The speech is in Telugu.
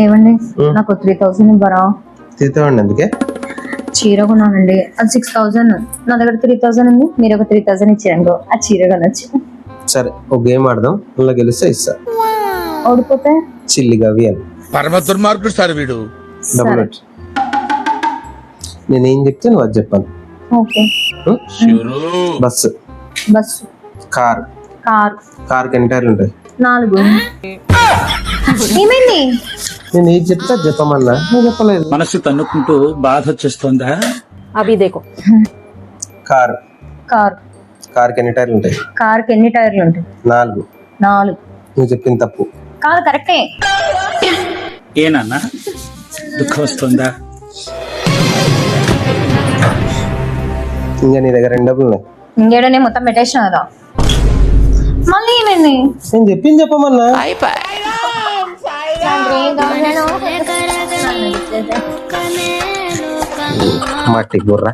ఏమండి నాకు 3000 ఇవ్వరా? తీసుకోండి. అందుకే చీర కొన్నానండి, అది 6000. నా దగ్గర 3000 ఉంది, మీరు ఒక 3000 ఇచ్చారండి, ఆ చీర కొనొచ్చు. సరే, ఒక గేమ్ ఆడదాం, మళ్ళీ గెలిస్తే ఇస్తా. ఓడిపోతే చిల్లిగా అవి అని పరమ దుర్మార్గుడు సార్ వీడు. డబుల్ సరే. నోట్. నేనేం చెప్తే నువ్వు అది చెప్పాను. Okay. Bus, bus, car. Car. కార్కి ఎన్ని టైర్లు ఉంటాయి? 4. ఏమైంది? నేను ఏది చెప్తే అది చెప్పమన్నా, నువ్వు చెప్పలేదు. మనసు తన్నుకుంటూ బాధ వచ్చేస్తుందా? అవి దేకో. కార్. కార్. కార్కి ఎన్ని టైర్లు ఉంటాయి? కార్కి ఎన్ని టైర్లు ఉంటాయి? 4. 4. నువ్వు చెప్పింది తప్పు. కాదు, కరెక్టే. ఏనన్నా దుఃఖం వస్తుందా? ఇంకా నీ దగ్గర 2 డబ్బులు ఉన్నాయి. ఇంకేడనే మొత్తం పెట్టేసిన కదా, మళ్ళీ ఏమైంది? నేను చెప్పింది చెప్పమన్నా. మట్టి గుర్ర.